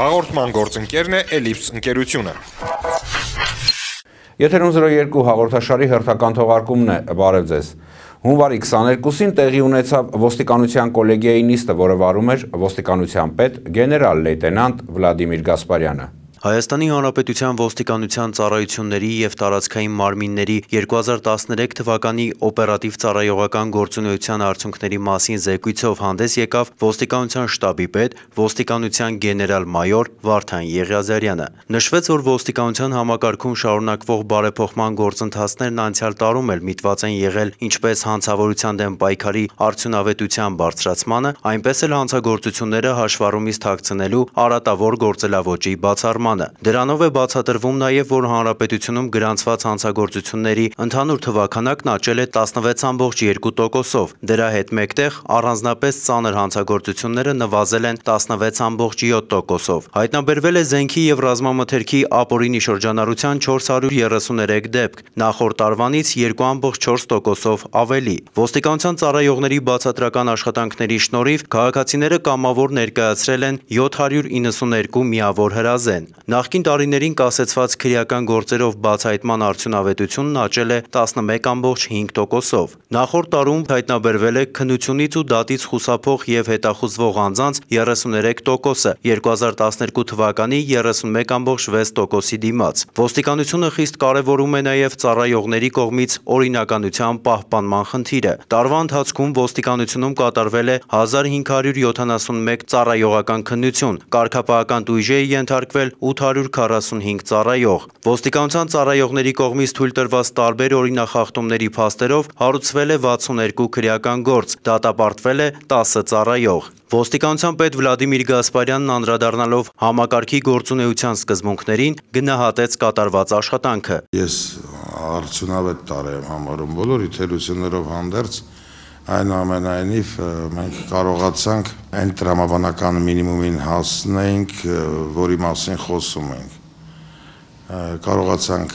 Հաղորդման գործընկերն է Էլիպս ընկերությունը։ Եթերում 02 հաղորդաշարի հերթական թողարկումն է, բարև ձեզ։ Հունվարի 22-ին տեղի ունեցավ ոստիկանության կոլեգիայի նիստը, որը վարում էր ոստիկանության պետ գեներալ լեյտենանտ Վլադիմիր Գասպարյանը։ Հայաստանի Հանրապետության ոստիկանության ծառայությունների և տարածքային մարմինների 2013 թվականի օպերատիվ ծառայողական գործունեության արդյունքների մասին զեկույցով հանդես եկավ ոստիկանության շտաբի պետ, ոստիկանության գեներալ-մայոր Վարդան Եղիազարյանը։ Նշվեց, որ ոստիկանության համակարգում շարունակվող բարեփոխման գործընթացներն անցյալ տարում էլ միտված են եղել ինչպես հանցավորության դեմ պայքարի արդյունավետության բարձրացմանը, այնպես էլ հանցագործությունները հաշվառումից թաքցնելու արատավոր գործելավոճի բացառմանը։ Դրանով է բացատրվում նաև, որ հանրապետությունում գրանցված հանցագործությունների ընդհանուր թվաքանակն աճել է 16,2%-ով։ Դրա հետ մեկտեղ առանձնապես ծանր հանցագործությունները նվազել են 16,7%-ով։ Հայտնաբերվել է զենքի և ռազմամթերքի ապօրինի շրջանառության 433 դեպք, նախորդ տարվանից 2,4%-ով ավելի։ Ոստիկանության ծառայողների բացատրական աշխատանքների շնորհիվ քաղաքացիները կամավոր ներկայացրել են 792 միավոր հրազեն։ Նախկին տարիներին կասեցված քրեական գործերով բացահայտման արդյունավետությունն աճել է 11,5%-ով։ Նախորդ տարում հայտնաբերվել է քննությունից ու դատից խուսափող և հետախուզվող անձանց 33%-ը, 2012 թվականի 31,6%-ի դիմաց։ Ոստիկանությունը խիստ կարևորում է նաև ծառայողների կողմից օրինականության պահպանման խնդիրը։ Տարվա ընթացքում ոստիկանությունում կատարվել է 1571 ծառայողական քննություն, կարգապահական տույժ է ենթարկվել 845 ծառայող։ Ոստիկանության ծառայողների կողմից թույլ տրված տարբեր օրինախախտումների փաստերով հարուցվել է 62 քրեական գործ, դատապարտվել է 10 ծառայող։ Ոստիկանության պետ Վլադիմիր Գասպարյանն անդրադառնալով համակարգի գործունեության սկզբունքներին գնահատեց կատարված աշխատանքը։ Ես արդյունավետ տարի եմ համարում բոլոր իթերություններով հանդերձ, այնուամենայնիվ մենք կարողացանք այն տրամաբանական մինիմումին հասնենք, որի մասին խոսում ենք։ Կարողացանք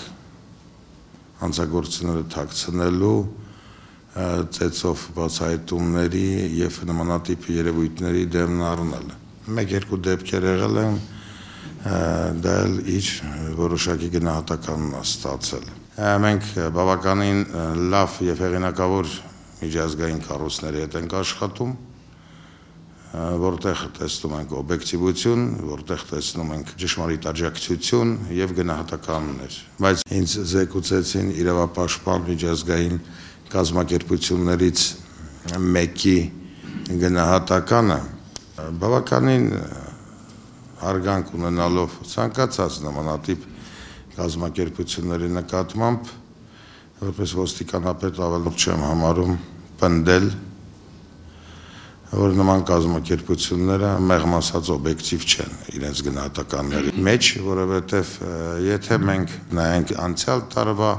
հանցագործությունները թաքցնելու, ծեծով բացահայտումների և նմանատիպ երևույթների դեմն առնել։ Մեկ-երկու դեպքեր եղել են, դա էլ իր որոշակի գնահատականն է ստացել։ Մենք բավականին լավ և հեղինակավոր միջազգային կառույցների հետ ենք աշխատում, որտեղ տեսնում ենք օբյեկտիվություն, որտեղ տեսնում ենք ճշմարիտ աջակցություն և գնահատականներ։ Բայց ինձ զեկուցեցին իրավապաշտպան միջազգային կազմակերպություններից մեկի գնահատականը, բավականին հարգանք ունենալով ցանկացած նմանատիպ կազմակերպությունների նկատմամբ, որպես ոստիկանապետ ավելորդ չեմ համարում պնդել, որ նման կազմակերպությունները մեղմ ասած օբյեկտիվ չեն իրենց գնահատականների մեջ, որովհետև եթե մենք նայենք անցյալ տարվա,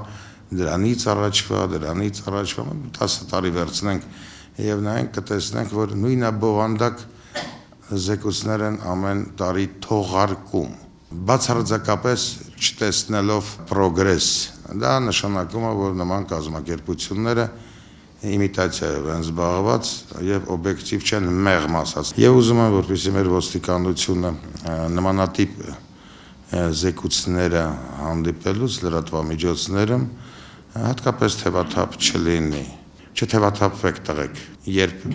դրանից առաջվա, 10 տարի վերցնենք և նայենք կտեսնենք, որ նույնաբովանդակ զեկույցներ են ամեն տարի թողարկում, բացարձակապես չտեսնելով պրոգրես, դա նշանակում է, որ նման կազմակերպությունները իմիտացիայով են զբաղված և օբյեկտիվ չեն մեղմ ասած։ Եվ ուզում եմ, որպեսզի մեր ոստիկանությունը նմանատիպ զեկույցները հանդիպելուց լրատվամիջոցներում հատկապես թևաթափ չլինի, չթևաթափվեք տղեկ, երբ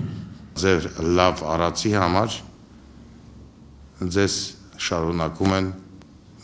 ձեր լավ արածի համար ձեզ շարունակում են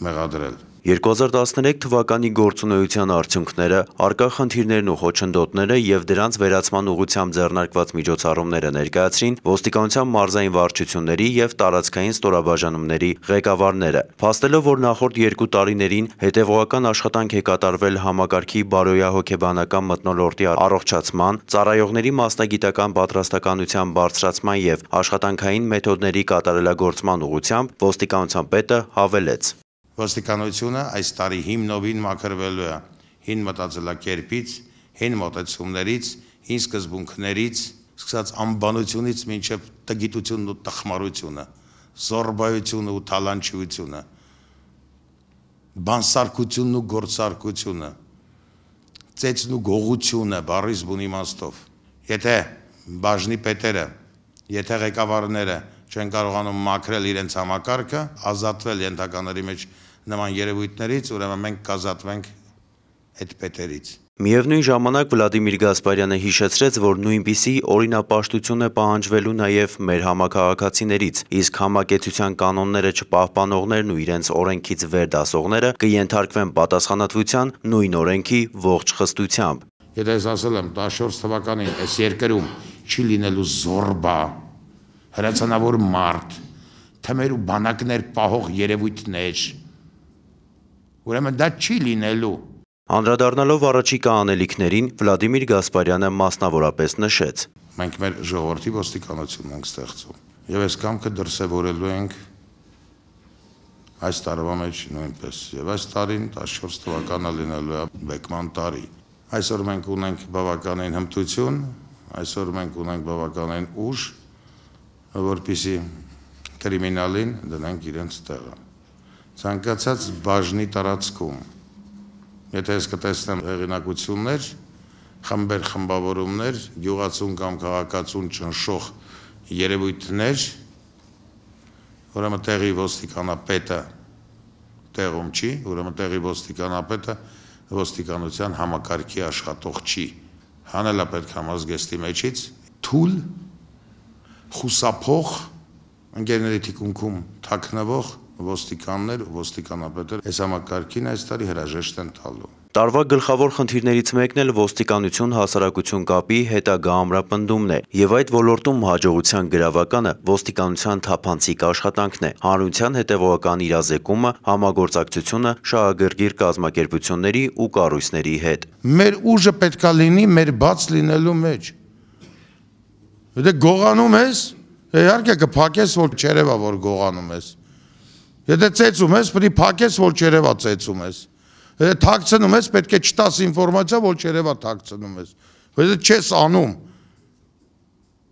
մեղադրել։ 2013 թվականի գործունեության արդյունքները, առկա խնդիրներն ու խոչընդոտները և դրանց վերացման ուղղությամբ ձեռնարկված միջոցառումները ներկայացրին ոստիկանության մարզային վարչությունների և տարածքային ստորաբաժանումների ղեկավարները։ Փաստելով, որ նախորդ 2 տարիներին հետևողական աշխատանք է կատարվել համակարգի բարոյահոգեբանական մթնոլորտի առողջացման, ծառայողների մասնագիտական պատրաստականության բարձրացման և աշխատանքային մեթոդների կատարելագործման ուղղությամբ, ոստիկանության պետը հավելեց. Ոստիկանությունը այս տարի հիմնովին մաքրվելու է հին մտածելակերպից, հին մոտեցումներից, հին սկզբունքներից, սկսած անբանությունից մինչև տգիտությունն ու տխմարությունը, զոռբայությունն ու թալանչիությունը, բանսարկությունն ու գործարկությունը, ծեծն ու գողությունը բառից բուն իմաստով։ Եթե բաժնի պետերը, եթե ղեկավարները չեն կարողանում մաքրել իրենց համակարգը, ազատվել ենթականների մեջ նման երևույթներից, ուրեմն մենք կազատվենք այդ պետերից։ Միևնույն ժամանակ Վլադիմիր Գասպարյանը հիշեցրեց, որ նույնպիսի օրինապաշտություն է պահանջվելու նաև մեր համաքաղաքացիներից, իսկ համակեցության կանոնները չպահպանողներն ու իրենց օրենքից վեր դասողները կենթարկվեն պատասխանատվության նույն օրենքի ողջ խստությամբ։ Եթե ես ասել եմ 14 թվականին այս երկրում չի լինելու զորբա, հրացանավոր մարդ, թմեր ու բանակներ պահող երևույթներ, ուրեմն դա չի լինելու։ Անդրադառնալով առաջիկա անելիքներին, Վլադիմիր Գասպարյանը մասնավորապես նշեց. Մենք մեր ժողովրդի ոստիկանությունն ենք ստեղծում եւ այս կամքը դրսևորելու ենք այս տարվա մեջ նույնպես եւ այս տարին 14 թվականը լինելու է բեկման տարի։ Այսօր մենք ունենք բավականին հմտություն, այսօր մենք ունենք բավականին ուժ, որպեսզի կրիմինալին դնենք իրենց տեղը։ Ցանկացած բաժնի տարածքում Եթե ես կտեսնեմ հեղինակություններ, խմբեր, խմբավորումներ, գյուղացուն կամ քաղաքացուն ճնշող երևույթներ, ուրեմն տեղի ոստիկանապետը տեղում չի, ուրեմն տեղի ոստիկանապետը ոստիկանության համակարգի աշխատող չի։ Հանելա պետք համազգեստի մեջից թույլ խուսափող ընկերների թիկունքում թաքնվող ոստիկաններ ու ոստիկանապետեր այս համակարգին այս տարի հրաժեշտ են տալու։ Տարվա գլխավոր խնդիրներից մեկն էլ ոստիկանություն-հասարակություն կապի հետագա ամրապնդումն է, եւ այդ ոլորտում հաջողության գրավականը ոստիկանության թափանցիկ աշխատանքն է, հանրության հետևողական իրազեկումը, համագործակցությունը շահագրգիռ կազմակերպությունների ու կառույցների հետ։ Մեր ուժը պետքա լինի մեր բաց լինելու մեջ։ Եթե գողանում ես, իհարկե կփակես, որ չերևա, որ գողանում ես։ Եթե ծեծում ես, պետք է փակես, որ չերևա ծեծում ես։ Եթե թաքցնում ես, պետք է չտաս ինֆորմացիա, որ չերևա թաքցնում ես։ Եթե չես անում։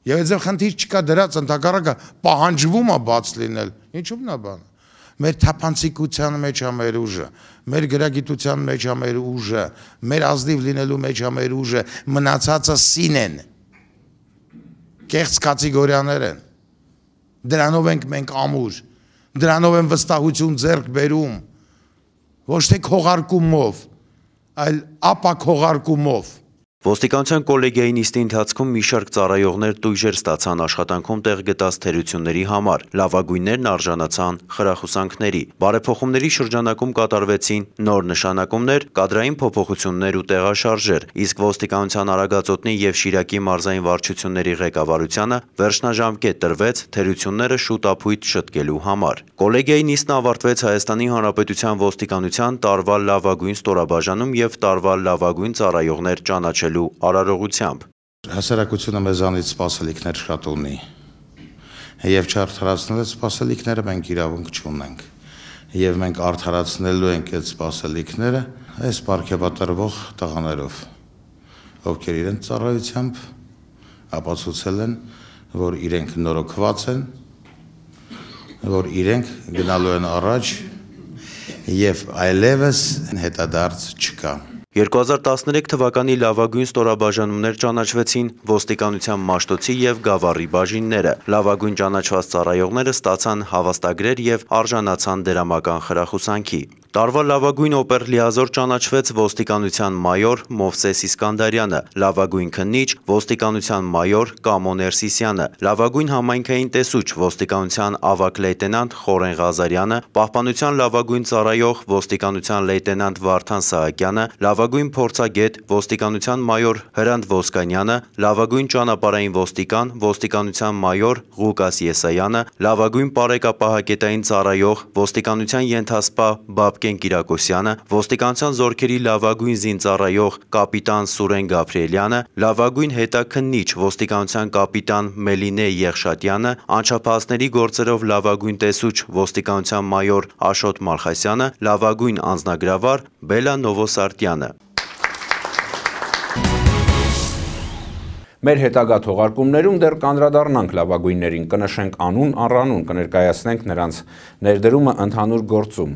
Եվ այդպես խնդիր չկա դրած ընդհակառակը պահանջվում է բաց լինել։ Ինչու՞ նա բանը։ Մեր թափանցիկության մեջ է մեր ուժը, մեր գրագիտության մեջ է մեր ուժը, մեր ազնիվ լինելու մեջ է մեր ուժը, մնացածը սին են։ Կեղծ կատեգորիաներ են։ Դրանով ենք մենք ամուր։ Դրանով են վստահություն ձեռք բերում, ոչ թե քողարկումով, այլ ապաքողարկումով։ Ոստիկանության կոլեգիայի նիստի ընթացքում մի շարք ծառայողներ տույժեր ստացան աշխատանքում տեղ գտած թերությունների համար, լավագույններն արժանացան խրախուսանքների։ Բարեփոխումների շրջանակում կատարվեցին նոր նշանակումներ, կադրային փոփոխություններ ու տեղաշարժեր, իսկ ոստիկանության Արագածոտնի եւ Շիրակի մարզային վարչությունների ղեկավարությանը վերջնաժամկետ տրվեց թերությունները շուտափույթ շտկելու համար։ Կոլեգիայի նիստն ավարտվեց Հայաստանի Հանրապետության ոստիկանության տարվա լավագույն ստորաբաժանում եւ տարվա լավագույն ծառայողներ ճանաչելու արարողությամբ։ Հասարակությունը մեզանից սպասելիքներ շատ ունի եւ չարդարացնել այդ սպասելիքները մենք իրավունք չունենք եւ մենք արդարացնելու ենք այդ սպասելիքները այս պարգևատրվող տղաներով, ովքեր իրենց ծառայությամբ ապացուցել են, որ իրենք նորոգված են, որ իրենք գնալու են առաջ եւ այլևս հետադարձ չկա։ 2013 թվականի լավագույն ստորաբաժանումներ ճանաչվեցին ոստիկանության Մաշտոցի եւ Գավառի բաժինները։ Լավագույն ճանաչված ծառայողները ստացան հավաստագրեր եւ արժանացան դրամական խրախուսանքի։ Տարվա լավագույն օպերլիազոր ճանաչվեց ոստիկանության մայոր Մովսես Իսկանդարյանը, լավագույն քննիչ ոստիկանության մայոր Կամո Ներսիսյանը, լավագույն համայնքային տեսուչ ոստիկանության ավագ լեյտենանտ Խորեն Ղազարյանը, պահպանության լավագույն ծառայող ոստիկանության լեյտենանտ Վարդան Սահակյանը, լավագույն փորձագետ ոստիկանության մայոր Հրանտ Ոսկանյանը, լավագույն ճանապարհային ոստիկան ոստիկանության մայոր Ղուկաս Եսայանը, լավագույն պարեկապահակետային ծառայող ոստիկանության ենթասպա Բաբկեն Կիրակոսյանը, ոստիկանության զորքերի լավագույն զինծառայող կապիտան Սուրեն Գաբրիելյանը, լավագույն հետաքննիչ ոստիկանության կապիտան Մելինե Եղշատյանը, անչափահասների գործերով լավագույն տեսուչ ոստիկանության մայոր Աշոտ Մալխասյանը, լավագույն անձնագրավար Բելա Նովոսարտյանը։ Մեր հետագա թողարկումներում դեռ կանդրադառնանք լավագույններին, կնշենք անուն, առանուն, կներկայացնենք նրանց ներդրումը ընդհանուր գործում։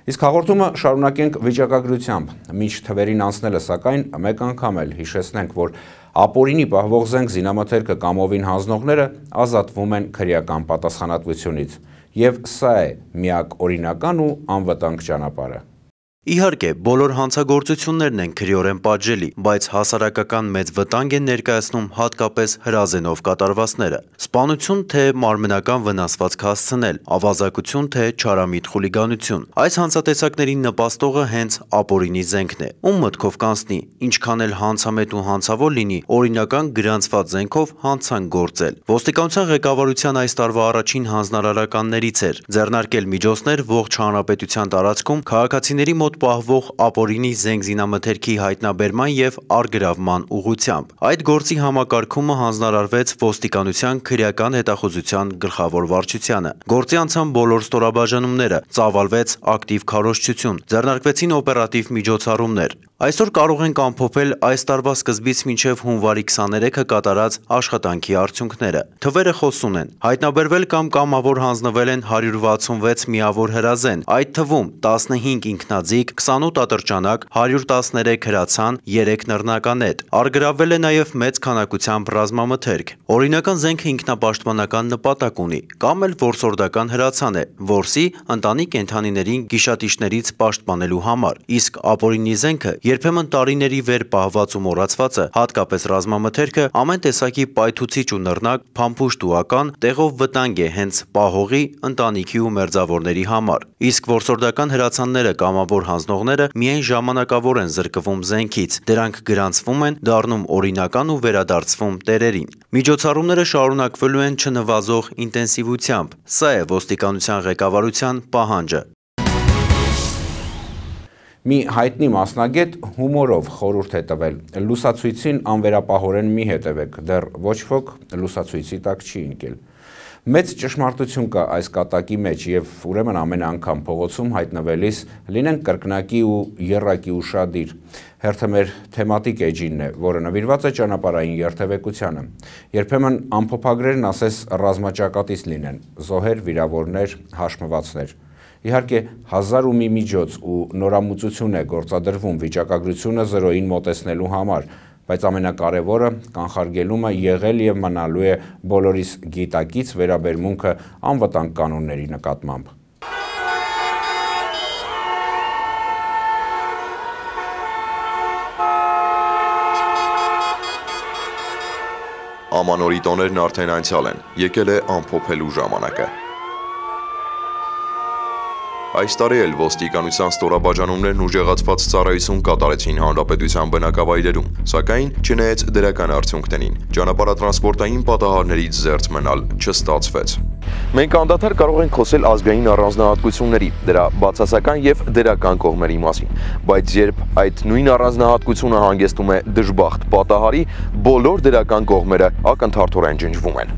Իսկ հաղորդումը շարունակենք վիճակագրությամբ։ Մինչ թվերին անցնելը, սակայն, մեկ անգամ էլ հիշեցնենք, որ Ապօրինի պահվող զենք զինամթերքը կամովին հանձնողները ազատվում են քրեական պատասխանատվությունից, եւ սա է միակ օրինական ու անվտանգ ճանապարհը։ Իհարկե, բոլոր հանցագործություններն են քրեորեն պատժելի, բայց հասարակական մեծ վտանգ են ներկայացնում հատկապես հրազենով կատարվածները։ Սպանություն թե մարմնական վնասվածք հասցնել, ավազակություն թե չարամիտ խուլիգանություն։ Այս հանցատեսակներին նպաստողը հենց ապօրինի զենքն է, ում մտքով կանցնի, ինչքան էլ հանցամետ ու հանցավոր լինի, օրինական գրանցված զենքով հանցանք գործել։ Ոստիկանության ղեկավարության այս տարվա առաջին հանձնարարականներից էր ձեռնարկել միջոցներ ողջ հանրապետության տարածքում քաղաքացիների մոտ պահվող ապօրինի զենք զինամթերքի հայտնաբերման եւ առգրավման ուղղությամբ։ Այդ գործի համակարգումը հանձնարարվեց ոստիկանության քրեական հետախուզության գլխավոր վարչությանը։ Գործի անցան բոլոր ստորաբաժանումները, ծավալվեց ակտիվ քարոզչություն, ձեռնարկվեցին օպերատիվ միջոցառումներ։ Այսօր կարող ենք ամփոփել այս տարվա սկզբից մինչև հունվարի 23-ը կատարած աշխատանքի արդյունքները։ Թվերը խոսուն են։ Հայտնաբերվել կամ կամավոր հանձնվել են 166 միավոր հրազեն, այդ թվում 15 ինքնաձիգ, 28 ատրճանակ, 113 հրացան, 3 նռնականետ։ Առգրավվել է նաև մեծ քանակությամբ ռազմամթերք։ Օրինական զենքը ինքնապաշտպանական նպատակ ունի, կամ էլ որսորդական հրացան է, որսի ընտանի կենդանիներին գիշատիչներից պաշտպանելու համար։ Իսկ ապօրինի զենքը երբեմն տարիների վեր պահված ու մոռացվածը, հատկապես ռազմամթերքը, ամեն տեսակի պայթուցիչ ու նռնակ, փամփուշտ ու ական տեղով վտանգ է հենց պահողի, ընտանիքի ու մերձավորների համար։ Իսկ որսորդական հրացանները կամավոր հանձնողները միայն ժամանակավոր են զրկվում զենքից, դրանք գրանցվում են, դառնում օրինական ու վերադարձվում տերերին։ Միջոցառումները շարունակվելու են չնվազող ինտենսիվությամբ։ Սա է ոստիկանության ղեկավարության պահանջը։ Մի հայտնի մասնագետ հումորով խորհուրդ է տվել. լուսացույցին անվերապահորեն մի հետևեք, դեռ ոչ ոք լուսացույցի տակ չի ընկել։ Մեծ ճշմարտություն կա այս կատակի մեջ եւ ուրեմն ամեն անգամ փողոցում հայտնվելիս լինենք կրկնակի ու եռակի ուշադիր։ Հերթը մեր թեմատիկ էջինն է, որը նվիրված է ճանապարհային երթևեկությանը։ Երբեմն ամփոփագրերն ասես ռազմաճակատից լինեն, զոհեր, վիրավորներ, հաշմվածներ։ Իհարկե, 1000 ու մի միջոց ու նորամուծություն է գործադրվում վիճակագրությունը 0-ին մոտեցնելու համար, բայց ամենակարևորը կանխարգելումը եղել եւ մնալու է բոլորիս գիտակից վերաբերմունքը անվտանգ կանոնների նկատմամբ։ Ամանորի տոներն արդեն անցյալ են, եկել է ամփոփելու ժամանակը։ Այս տարի էլ ոստիկանության ստորաբաժանումներն ուժեղացված ծառայություն կատարեցին հանրապետության բնակավայրերում, սակայն չնայած դրական արդյունքներին, ճանապարհատրանսպորտային պատահարներից զերծ մնալ չստացվեց։ Մենք անդադար կարող ենք խոսել ազգային առանձնահատկությունների, դրա բացասական եւ դրական կողմերի մասին, բայց երբ այդ նույն առանձնահատկությունը հանգեցնում է դժբախտ պատահարի, բոլոր դրական կողմերը ակնթարթորեն ջնջվում են։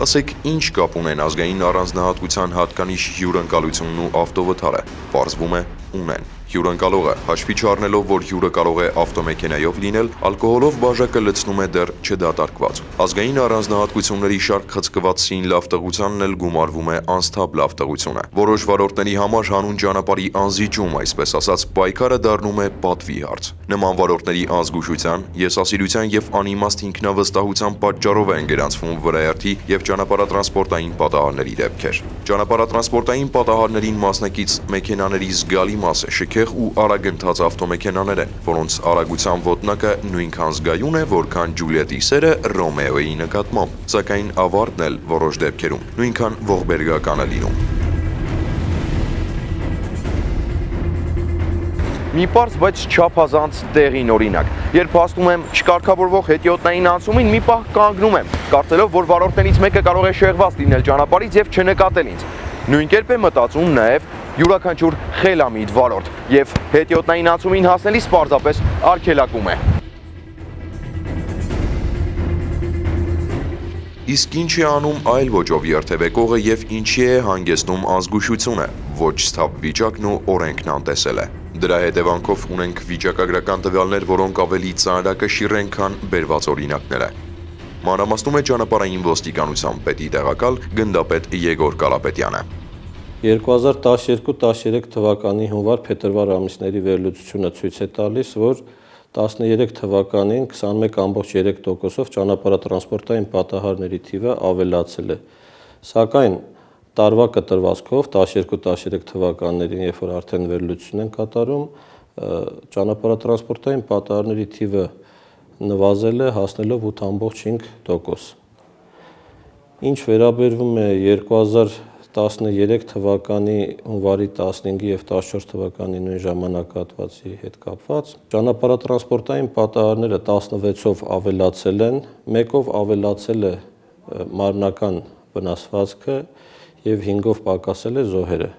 Ասեք, ինչ կապ ունեն ազգային առանձնահատկության հատկանիշ հյուրընկալությունն ու ավտովթարը, պարզվում է ունեն։ Հյուրընկալողը հաշվի չառնելով, որ հյուրը կարող է ավտոմեքենայով լինել, ալկոհոլով բաժակը լցնում է դեռ չդատարկված։ Ազգային առանձնահատկությունների շարք խցկված սին լավտեղությանն էլ գումարվում է անսթափ լավտեղությունը։ Որոշ վարորդների համար հանուն ճանապարհի անզիջում, այսպես ասած, պայքարը դառնում է պատվի հարց։ Նման վարորդների անզգուշության, եսասիրության եւ անիմաստ ինքնավստահության պատճառով են գրանցվում վրայերթի եւ ճանապարհատրանսպորտային պատահարների դեպքեր։ Ճանապարհատրանսպորտային պատահարներին մասնակից մեքենաների զգալի մասը շքեղ ու արագընթաց ավտոմեքենաներ են, որոնց արագության ոտնակը նույնքան զգայուն է, որքան Ջուլիետի սերը Ռոմեոյի նկատմամբ, սակայն ավարտն էլ որոշ դեպքերում նույնքան ողբերգական է լինում։ Մի պարզ, բայց չափազանց տեղին օրինակ։ Երբ հասնում եմ չկարգավորվող հետիոտնային անցումին, մի պահ կանգնում եմ, կարծելով, որ վարորդներից մեկը կարող է շեղված լինել ճանապարհից եւ չնկատել ինձ։ Նույն կերպ է մտածում նաեւ յուրաքանչյուր խելամիտ վարորդ եւ հետիոտնային անցումին հասնելիս պարզապես արգելակում է։ Իսկ ինչ է անում այլ ոճով երթևեկողը եւ ինչի է հանգեցնում ազգուշությունը, ոչ սթափ վիճակն ու օրենքն անտեսել է։ Դրա հետևանքով ունենք վիճակագրական տվյալներ, որոնք ավելի ծանրակշիռ են, քան բերված օրինակները։ Մանրամասնում է ճանապարհային ոստիկանության պետի տեղակալ գնդապետ Եգոր Կարապետյանը։ 2012-13 թվականի հունվար-փետրվար ամիսների վերլուծությունը ցույց է տալիս, որ 13 թվականին 21.3%-ով ճանապարհատրանսպորտային պատահարների թիվը ավելացել է, սակայն տարվա կտրվածքով 12-13 թվականներին, երբ որ արդեն վերլուծություն են կատարում, ճանապարհատրանսպորտային պատահարների թիվը նվազել է, հասնելով 8.5%։ Ինչ վերաբերվում է 2013 թվականի հունվարի 15-ի և 14 թվականի նույն ժամանակահատվածի հետ կապված, ճանապարհատրանսպորտային պատահարները 16-ով ավելացել են, 1-ով ավելացել է մարմնական վնասվածքը և 5-ով պակասել է զոհերը։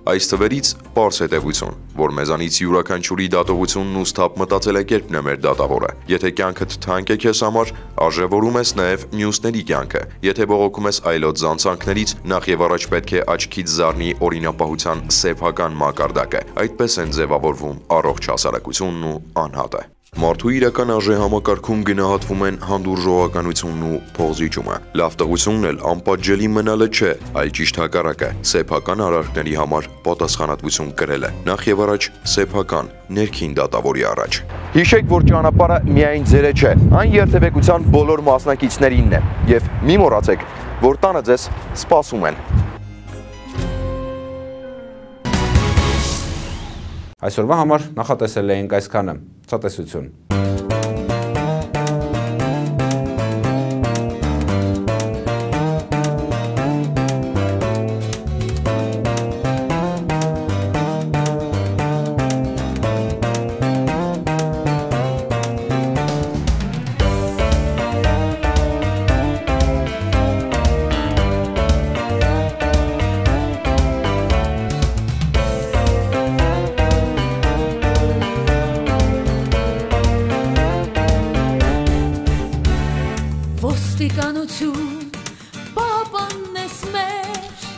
Այս թվերից պարզ հետևություն, որ մեզանից յուրաքանչյուրի դատողությունն ու սթափ մտածելակերպն է մեր դատավորը։ Եթե կյանքդ թանկ է քեզ համար, արժևորում ես նաև մյուսների կյանքը։ Եթե բողոքում ես այլոց զանցանքներից, նախ եւ առաջ պետք է աչքից զառնի օրինապահության սեփական մակարդակը։ Այդպես են ձևավորվում առողջ հասարակությունն ու անհատը։ Մարդու իրական արժեհամակարգում գնահատվում են հանդուրժողականությունն ու փողզիջումը։ Լավ տղությունն էլ անպատժելի մնալը չէ, այլ ճիշտ հակառակը, սեփական արարքների համար պատասխանատվություն կրելը, նախ եւ առաջ սեփական ներքին դատավորի առաջ։ Հիշեք, որ ճանապարհը միայն ձերը չէ, այն երթևեկության բոլոր մասնակիցներինն է, եւ մի մոռացեք, որ տանը ձեզ սպասում են։ Այսօրվա համար նախատեսել էինք այսքանը։ Ցտեսություն։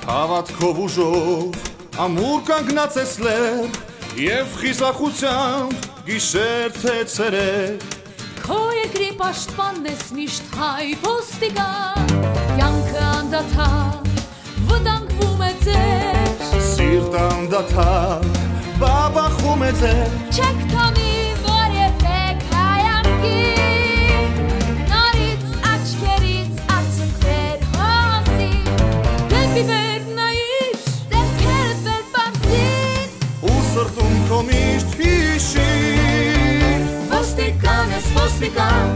Հավատքով ուժով ամուր կանգնած ես լեր և խիզախությամբ գիշեր թե ցերեկ Քո երկրի պաշտպանն ես միշտ հայ ոստիկան Կյանքը անդադար վտանգվում է ձեր Սիրտը անդադար բաբախում է ձեր Չեք տանի որևէ հայացքի Նորից աչքերից արցունքներ հոսի Դեպի վեր նայիր ձեռքերդ վեր բարձին Ու սրտում քո միշտ հիշիր Ոստիկան ես ոստիկան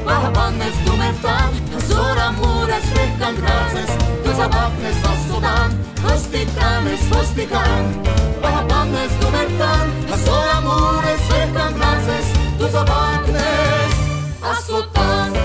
Պահապանն ես դու մեր տան Հզոր ամուր ես մեր կանգնած ես Դու զավակն ես աստուտան Ոստիկան ես ոստիկան Պահապանն ես դու մեր տան Հզոր ամուր ես մեր կանգնած ես Դու զավակն ես աստուտան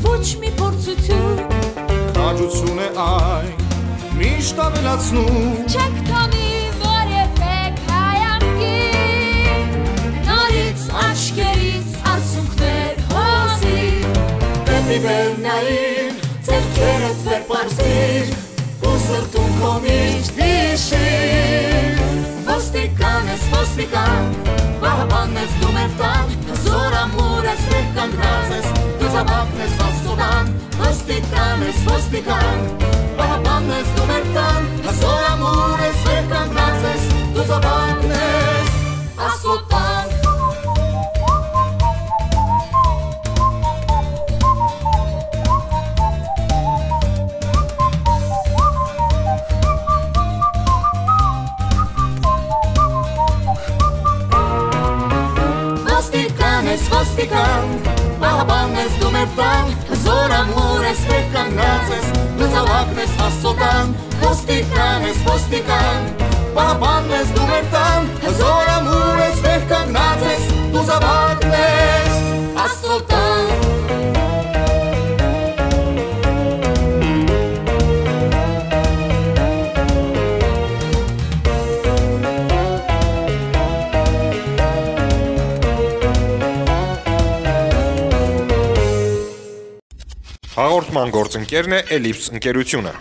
Ոչ մի փորձություն Քաջություն է այն միշտ ավելացնում Չեք տանի որևէ հայացքի Նորից աչքերից արցունքներ հոսի Դեպի վեր նայիր ձեռքերդ վեր պարզիր Ու սրտում քո միշտ հիշիր Ոստիկան ես ոստիկան Պահապանն ես դու մեր տան Հզոր ամուր ես մեր կանգնած ես Դու զավակն ես աստուտան Ոստիկան ես ոստիկան Պահապանն ես դու մեր տան Հզոր ամուր ես մեր կանգնած ես Դու զավակն ես աստուտան Ոստիկան, պահապանն ես դու մեր տան Հզոր ամուր ես մեր կանգնած ես Դու զավակն ես աստուտան Ոստիկան ես ոստիկան Պահապանն ես դու մեր տան Հզոր ամուր ես մեր կանգնած ես Դու զավակն ես աստուտան Հաղորդման գործընկերն է Էլիպս ընկերությունը։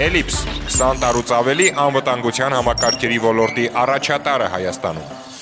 Էլիպս 20 տարուց ավելի անվտանգության համակարգերի ոլորտի առաջատարը Հայաստանում։